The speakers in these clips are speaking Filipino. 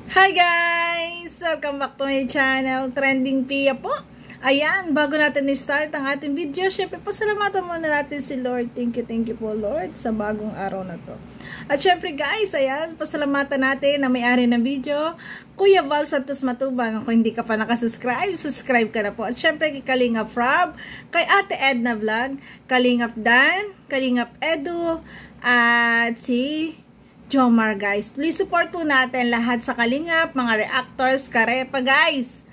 Hi guys! Welcome back to my channel, Trending Pia po. Ayan, bago natin i-start ang ating video, syempre pasalamatan muna natin si Lord. Thank you po Lord sa bagong araw na to. At syempre guys, ayan, pasalamatan natin na may-ari ng video, Kuya Val Santos Matubang. Kung hindi ka pa nakasubscribe, subscribe ka na po. At syempre kay Kalingap Rob, kay Ate Edna Vlog, Kalingap Dan, Kalingap Edu, at si Jomar guys. Please support po natin lahat sa Kalingap, mga reactors, karepa guys.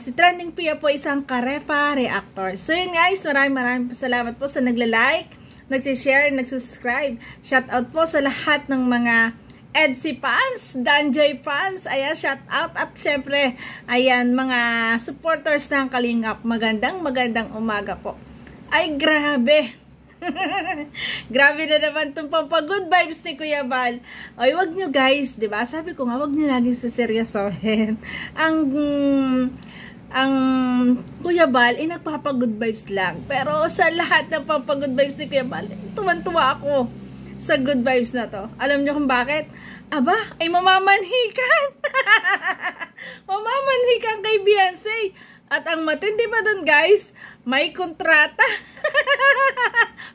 Si Trending Pia po isang karepa reactor. So yun guys, maraming salamat po sa nagla-like, nagsishare, nagsubscribe. Shout out po sa lahat ng mga EDC fans, Danjoy fans. Ayan, shout out. At syempre, ayan, mga supporters ng Kalingap. Magandang umaga po. Ay, grabe. Grabe na naman itong pampagood vibes ni Kuya Val. Ay, wag nyo guys, diba? Sabi ko nga, wag nyo laging seryosohin. Ang Kuya Val, nagpapagood vibes lang. Pero sa lahat ng pampagood vibes ni Kuya Val, tuwan-tuwa ako sa good vibes na to. Alam nyo kung bakit? Aba, ay mamamanhikan. Mamamanhikan kay Beyonce. At ang matindi pa dun guys, may kontrata.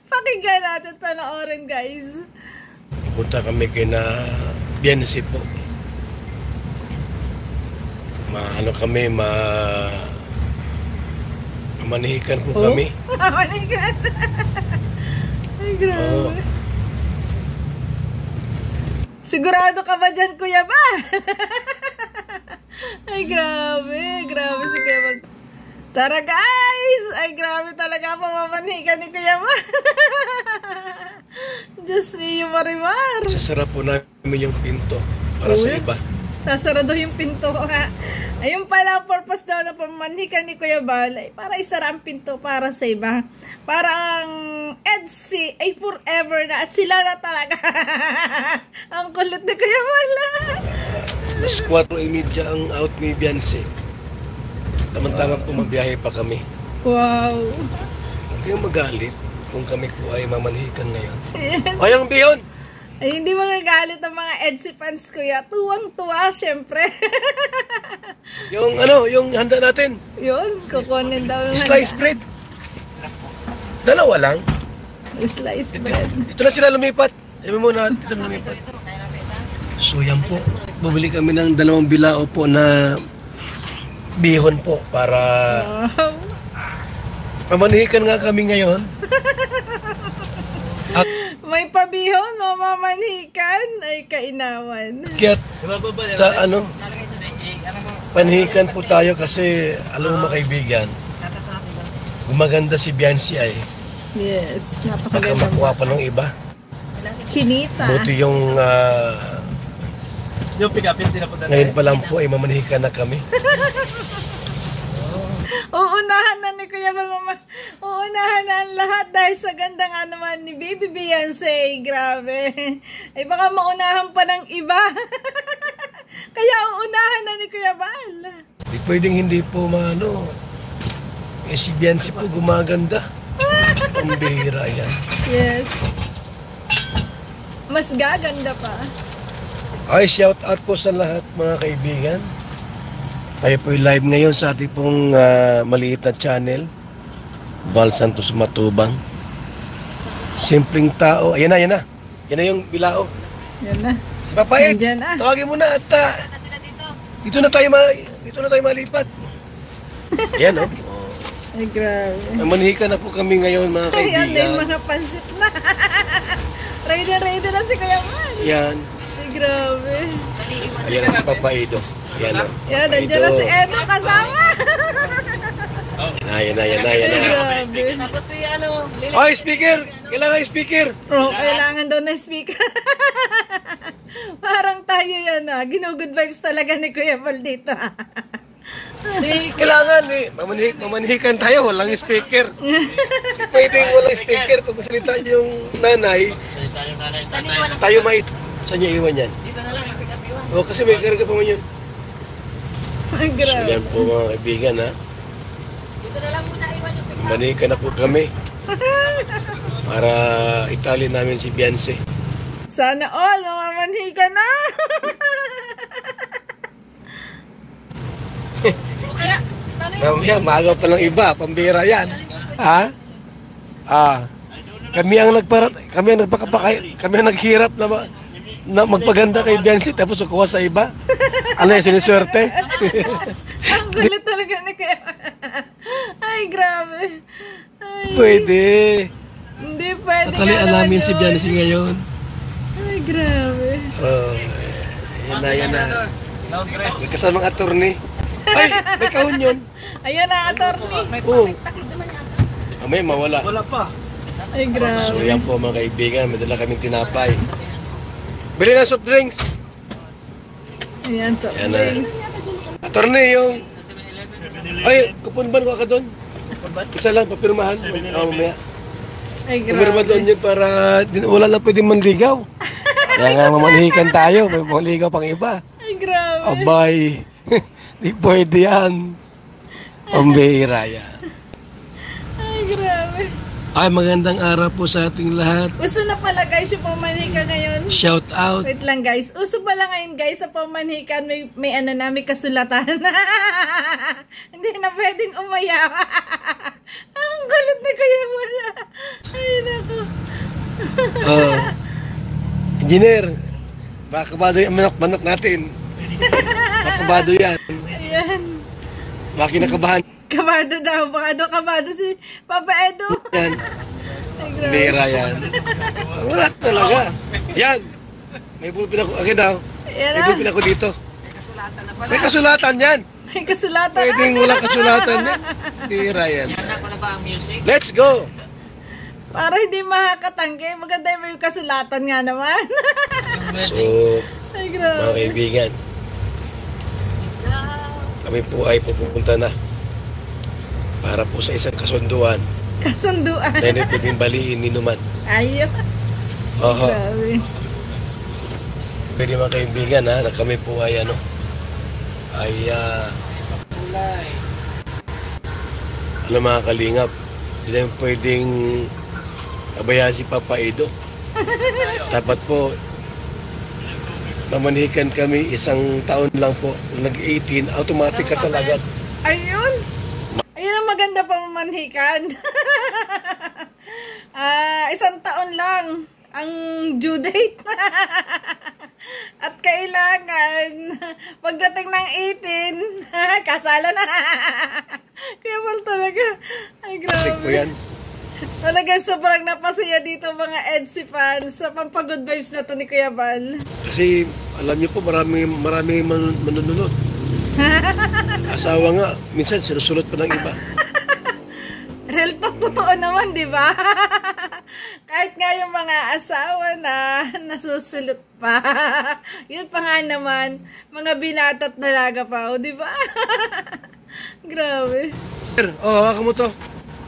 Pakinggan natin, panoorin guys. Punta kami kina Beyonce po. Mamanihikan po kami. Mamanihikan. Ay, grabe. Sigurado ka ba dyan, Kuya ba? Ay, grabe si Kuya Val. Tara guys! Ay, grabe talaga pamamanihikan ni Kuya Val. Diyos me, Marimar. Sasara po namin yung pinto para sa iba. Sasara daw yung pinto nga. Ayun pala ang purpose daw na pamamanihikan ni Kuya Val ay para isara ang pinto para sa iba. Para ang EDC ay forever na at sila na talaga. Ang kulit ni Kuya Val. Mas 4:30 ang out ni Beyonce. Tamang-tama po mabiyahe pa kami. Wow. Huwag kayong magalit kung kami po ay mamanhikan ngayon. O yung Biyon! Ay, hindi magagalit ang mga EDC fans kuya. Tuwang-tuwa, syempre. yung handa natin. Yun, kukunin daw yung slice bread. Dalawa lang. Slice bread. Ito na sila lumipat. Sabi mo na, ito na lumipat. So yan po. Bumili kami ng 2 bilao po na bihon po para mamanhikan nga kami ngayon. At may pabihon o mamanhikan ay kainawan. Kaya panhikan po tayo kasi alam mo mga kaibigan, gumaganda si Beyonce ay. Yes, napakaganda. Baka makuha pa ng iba. Chinita. Buti yung yung pick-upin din na po ngayon pa lang po ay mamanhikan na kami. Uunahan na ni Kuya Val, uunahan na ang lahat dahil sa ganda nga naman ni Baby Beyonce. Grabe. Ay baka maunahan pa ng iba. Kaya uunahan na ni Kuya Val. Di pwedeng hindi po si Beyonce po gumaganda. Ang bihira yan. Yes. Mas gaganda pa. Ay, shout out po sa lahat mga kaibigan. Tayo po live ngayon sa ating pong maliit na channel, Val Santos Matubang. Simpleng tao. Ayan na. Yan na yung bilao. Yan na. Papayet, tawagin mo na at dito na tayo malipat. Ayan Ay, grabe. Manhikan na po kami ngayon mga kaibigan. Ayan na yung mga pansit na. Ready na si Kuya Val. Yan. Ay, grabe. Ayan na si Papaido. Yan nandiyan na si Edo kasama. Yan na. Grabe. Tapos si Lili. Oy, speaker! Kailangan speaker! Kailangan daw na speaker. Parang tayo yan Ginugood vibes talaga ni Kuya Val dito. Kailangan mamanhikan tayo, walang speaker. Pwedeng walang speaker kung salita yung nanay. Tayo saan niya iwan yan? Dito na lang, pick-up iwan. Kasi may karga pa man yun. Ay, grabe. So yan po mga kaibigan Dito na lang muna iwan yung pick-up. Manihikan na po kami. Para itali namin si Beyonce. Sana all, mamamanhi ka na. Mamaya, maaga pa ng iba. Pambira yan. Ha? Kami ang naghirap na magpaganda kay Biancy tapos kukuha sa iba. Ano yung siniswerte? Ang gulit talaga ni Kuya. Ay, grabe. Ay, Pwede. hindi pwede. Tatalian namin si Biancy ngayon. Ay, grabe. Yan na. May kasamang attorney. Ay, may kahon yun. Ayun na, attorney. Oo. May mawala. Ay, So grabe. yan po mga kaibigan, may dala kaming tinapay. Bili ng soft drinks. Ayan, so, Yan na. thanks. Attorney, yung... Ay, kupunban ko ka doon. Isa lang, papirmahan. Mamaya. Ay, Pumirma doon grabe. yun para wala na pwedeng manligaw. Kaya nga mamanhikan tayo, may manligaw pang iba. Ay, grabe. Abay, di pwede yan. Pambihira yan. Ay, grabe. Ay, magandang araw po sa ating lahat. Uso na pala guys yung pamanika ngayon. Shout out. Wait lang guys. Uso pala ngayon guys sa pamanikan. May ano na, may kasulatan. Hindi na pwedeng umayaw. Ang gulit na kaya wala. Ay, nako. Engineer, baka kabado yung manok natin. Baka kabado yan. Ayan. Baka kinakabahan Kabado daw. Kabado si Papa Edo. yan. Ay, grabe. Bihira yan. Wala talaga. Yan. May bulpin ako. Akin daw. Ayan May na. bulpin ako dito. May kasulatan yan. May kasulatan. Pwedeng wala kasulatan yan. Bihira yan. Ako na ba ang music? Let's go! Para hindi makakatangke. Maganda yung may kasulatan nga naman. So, Ay, mga grabe. kaibigan, kami po ay pupunta na para po sa isang kasunduan Kasunduan. na hindi pwedeng baliin ni Numan. Ayun. Oho. Grabe. Pwede mga kaibigan ha, na kami po ay mga kalingap. Hindi namin pwedeng abayaan si Papa Edo. Dapat po, mamanhikan kami isang taon lang po. Nag-18, automatic ka sa lagat. Ayun. Ayun ang maganda pa mamanhikan. Isang taon lang ang due date. At kailangan, pagdating ng 18, kasala na. Kaya pala talaga. Ay, Check po grabe. yan. Talaga sobrang napasaya dito mga EDSI fans sa pampagood vibes na to ni Kuya Val. Kasi alam niyo po marami manunulot. Asawa nga, minsan sinusulot pa ng iba. Real talk, totoo naman, di ba? Kahit nga yung mga asawa na nasusulot pa. Yun pa nga naman, mga binatat dalaga pa, o di ba? Grabe. Sir, haka mo to.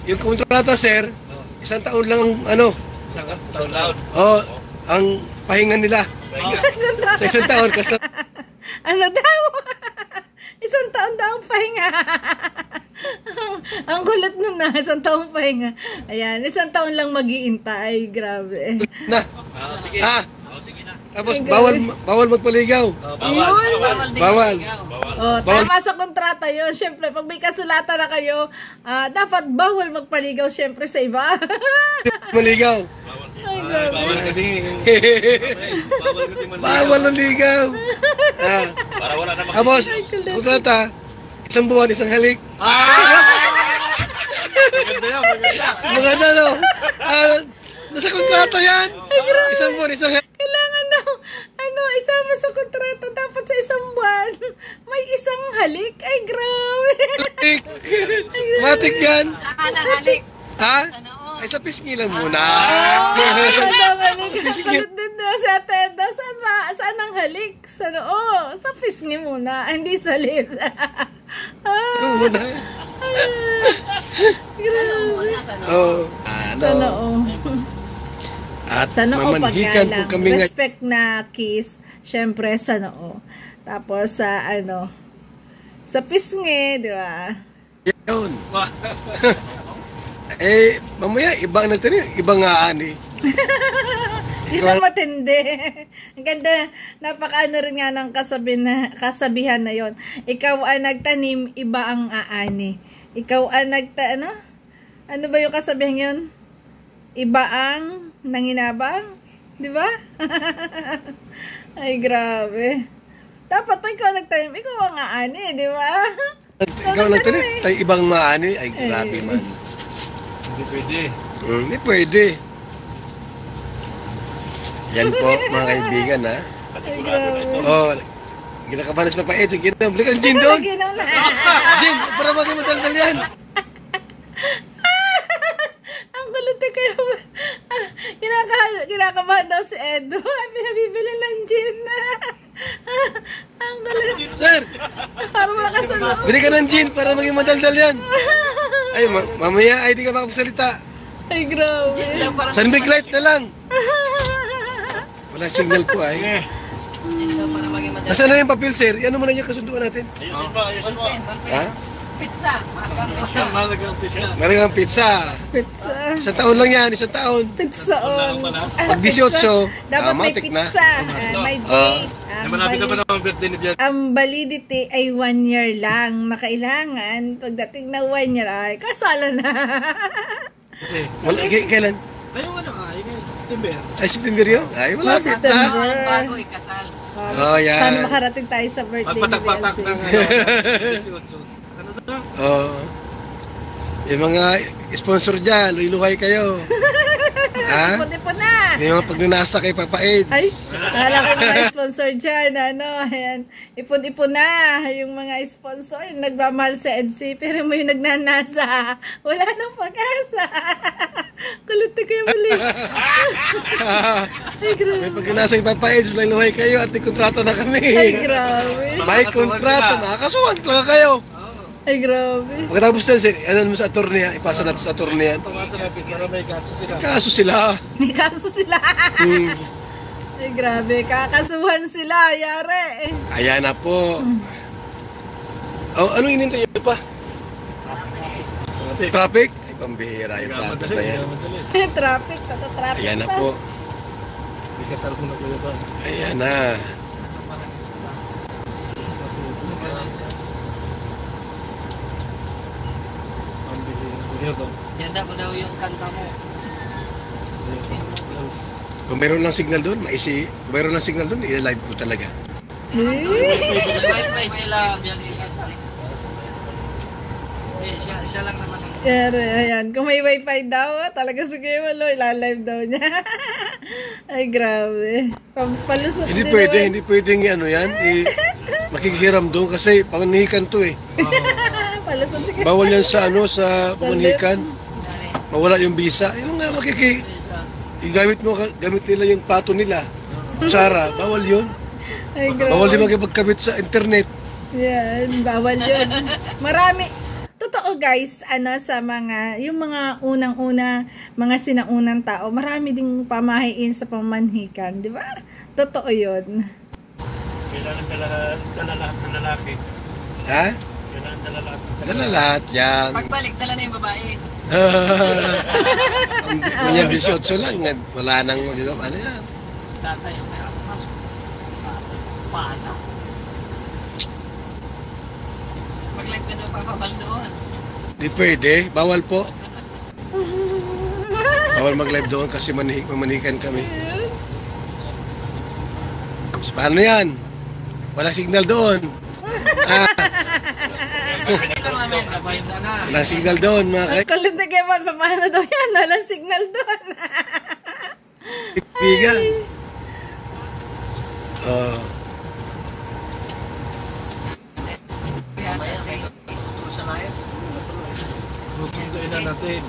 Yung kontrata, sir, isang taon lang Isang taon. ang pahinga nila. Sa isang taon, kasi Ano daw? Isang taon daw ang pahinga. Ang kulit nun na, isang taon pahinga. Ayan, isang taon lang mag-iintay. Grabe. na. Sige. Ha? Sige na. Tapos Ay, bawal magpaligaw. Yun. Bawal. Oh, tama sa kontrata yun. Siyempre, pag may kasulatan na kayo, dapat bawal magpaligaw siyempre sa iba. Maligaw. Ay, grabe. Bawal maligaw. Para wala na Tapos, kontrata, isang buwan, isang halik. maganda yan, maganda. Maganda, no? Nasa kontrata yan. Isang buwan, isang halik. Kailangan daw, isama sa kontrata, dapat sa isang buwan, may isang halik. Ay, grabe. Matik yan. Saan ang halik? Ha? Ay, sa pisngi lang muna. Kapalit din na sa tenda. Saan ang halik? Sa noo. Sa pisngi muna. Hindi sa lips. Muna. Grabe. Oh. Sa noo. At Sa noo mamanhikan po paggalang. kami ngayon. Respect na kiss. Siyempre sa noo. Tapos sa sa pisngi, di ba? Yun. Mamaya, ibang nagtanong, ibang nga ani. Yun ang matindi. Ang ganda, napaka-ano rin nga ng kasabihan na yon. Ikaw ang nagtanim, iba ang aani. Ikaw ang ano? Ano ba yung kasabihan yun? Iba ang nanginabang? Di ba? Ay, grabe. Dapat pa ikaw nagtanim, ikaw ang aani, di ba? Ikaw lang tayo, tayo ibang maani. Ay, grabe man. Hindi pwede. Hindi pwede. Yan po, mga kaibigan, ha? Ay, grabe. Oh, ginakabalas pa pa Ed. Balik ang gin doon. Ginaw na. Gin, para maging madaldal yan. Ang kulit na kayo. Kinakabahan daw si Edo. Pinabibili ng gin. Ang kulit. Sir, Parang wala ka sa loob. bili ka ng gin para maging madaldal yan. Ay, mamaya ay di ka makapagsalita. Ay, grabe. Sunbig light na lang. Walang signal po ay. Nasaan na yung papel, sir? Ano mo na yung kasunduan natin? Ayun ba? Ayun ba? Ha? Pizza. Mahalagang pizza. Mahalagang pizza. Maraming pizza. Pizza. Isang taon lang yan, isang taon. Pizza on. Pag 18, dapat may matik na. pizza. May date. Malapit na ba naman ang birthday ni Bian? Ang validity ay 1 year lang na kailangan. Pagdating na 1 year ay kasala na. Kasi, Wala, kailan? ayun ano ka, yung September. Ay, September yun? Ay, wala. September. Bago ikasal. Oh, yan. Sana makarating tayo sa birthday ni Pagpatak-patak Elsie. ng 18. Ano na? Oh. Yung mga sponsor dyan, luhay kayo. Ha? Ipon-ipon na. May mga pagnanasa kay Papa Eds. Ay, akala ko yung mga sponsor dyan, ano, ayan, ipon-ipon na, yung mga sponsor, yung nagmamahal sa EDC, pero mo yung nagnanasa, wala nang pag-asa. Kulit na kayo muli. Ay, May grabe. pagnanasa kay Papa Eds, luhay kayo at may kontrata na kami. Ay, grabe. May kontrata, makakasuhan lang kayo. Ay, grabe. Pagkatapos yan, sir, ano mo sa attorney, ipasa natin sa attorney yan. Pagkasa natin para may kaso sila. Kaso sila. May kaso sila. Hmm. Ay, grabe. Kakasuhan sila, yari. Ayan na po. Oh, anong inintay nyo pa? Traffic? Ay, pambihira yung traffic na yan. Traffic, tata-traffic. Ayan na pa. po. May kasal ko na kuya ba? Ayan na. Ang busy ng kuya ba? Ganda mo daw yung kanta mo. Kung meron lang signal doon, kung meron lang signal doon, i-live ko talaga. Wi-Fi sila. Biyan sila. Siya lang naman. Yari, ayan. Kung may wifi daw, talaga sige malo, ilalive daw niya. Ay, grabe. Palusot Hindi din pwede, naman. hindi pwedeng ano yan. Makikihiram doon kasi pamanihikan to eh. Palusot sige. Bawal yan sa ano, sa pamanihikan. Mawala yung visa. Yung nga gamit mo, gamit nila yung pato nila. Kutsara, bawal yun. Ay, grabe. Bawal din makipagkabit sa internet. Yan, bawal yun. Marami. Totoo guys, sa yung mga unang-una, mga sinaunang tao, marami ding pamahiin sa pamanhikan, di ba? Totoo yun. Kailangan dala lahat ng lalaki. Ha? Kailangan dala lahat ng Dala lahat yan. Pagbalik, dala na yung babae. Ang 18 lang, wala nang ano yan. Tatay, may ako pasok. Paano? Pag-live ka daw papabal doon. Di pwede, bawal po. Bawal mag-live doon kasi mamanihikan kami. Paano yan? Walang signal doon. Hindi lang namin, kapay sana. Walang signal doon, mga Ang kulit na kayo, paano daw yan? Walang signal doon. kaibigan. Oh. susunduin na natin.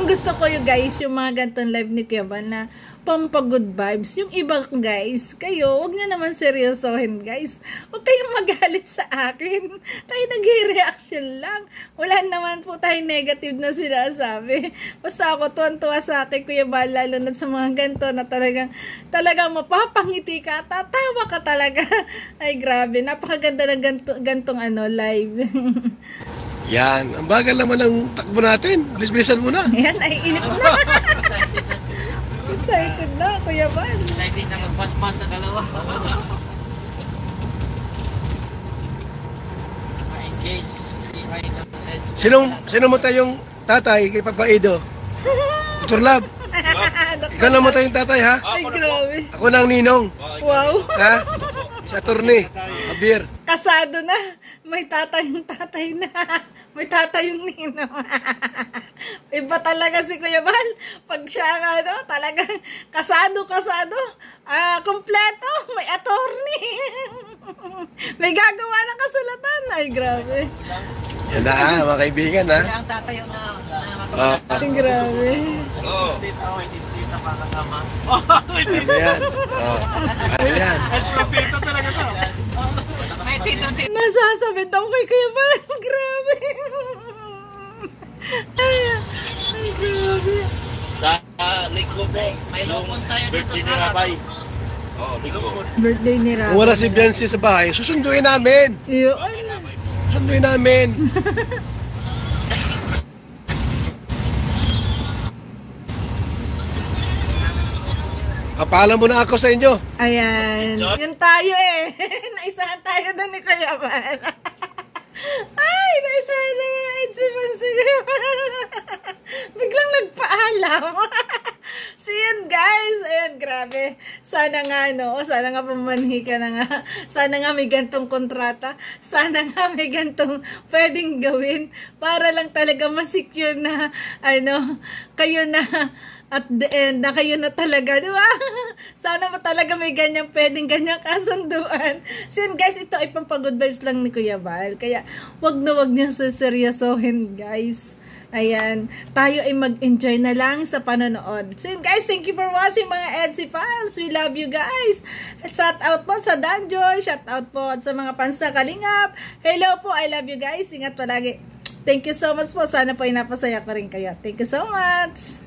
Gusto ko yung guys, yung mga gantong live ni Kuya Van na pampagood vibes. Yung iba guys, kayo, wag niyo naman seryosohin guys. Huwag kayong magalit sa akin. Tayo nag-reaction lang. Wala naman po tayong negative na sinasabi. Basta ako tuwan-tuwa sa akin, Kuya Van, lalo na sa mga ganto na talagang mapapangiti ka, tatawa ka talaga. Ay grabe, napakaganda ng gantong live. Yan, ang bagal naman ng takbo natin. Bilis-bilisan mo na. Ayan, ay inip na. Excited na, Kuya Bal. Excited na nagpas-pas sa dalawa. Ma-engage si Aida. Sino mo tayong tatay kay Papa Edo? Dr. Lab, ikaw na mo tayong tatay ha? Ay, grabe. Ako na ang ninong. Wow. Ha? Si attorney, Javier. Kasado na. May tatay na. May tatay yung ninong. Iba talaga si Kuya Bal. Pag siya talagang kasado. Kompleto. May attorney. May gagawa ng kasulatan. Ay, grabe. Yan na mga kaibigan ha. Kaya ang tatay yung Ay, grabe. Tita pa kasama. Ano yan? Ano yan? Tita talaga to. may tito. Nasasabit ako kay Kuya Bal. Grabe. Ay, grabe. Sa linggo po. May lukon tayo dito Birthday sa ni harap. Rabay. Oo, linggo. Birthday ni Rafa. Kung wala si Biancy sa bahay, susunduin namin. Yun. Susunduin namin. Paalam mo na ako sa inyo. Ayan. Yun tayo eh. Naisahan tayo doon ni Kuya Bal. Ay, naisahan na mga edsifan si Kuya Bal. Biglang nagpaalam. So yun guys. Ayan, grabe. Sana nga sana nga pumanhi ka na nga. Sana nga may gantong kontrata. Sana nga may gantong pwedeng gawin. Para lang talaga masecure na, kayo na, at the end, na kayo na talaga, di ba? Sana mo talaga may ganyang ganyang kasunduan. So yun guys, ito ay pampagod vibes lang ni Kuya Bal. Kaya wag niyang suseryosohin guys. Ayan, tayo ay mag-enjoy na lang sa panonood. So yun guys, thank you for watching mga Edsy fans. We love you guys. Shout out po sa Danjoy. Shout out po sa mga fans na Kalingap. Hello po, I love you guys. Ingat palagi. Thank you so much po. Sana po ay napasaya ko rin kayo. Thank you so much.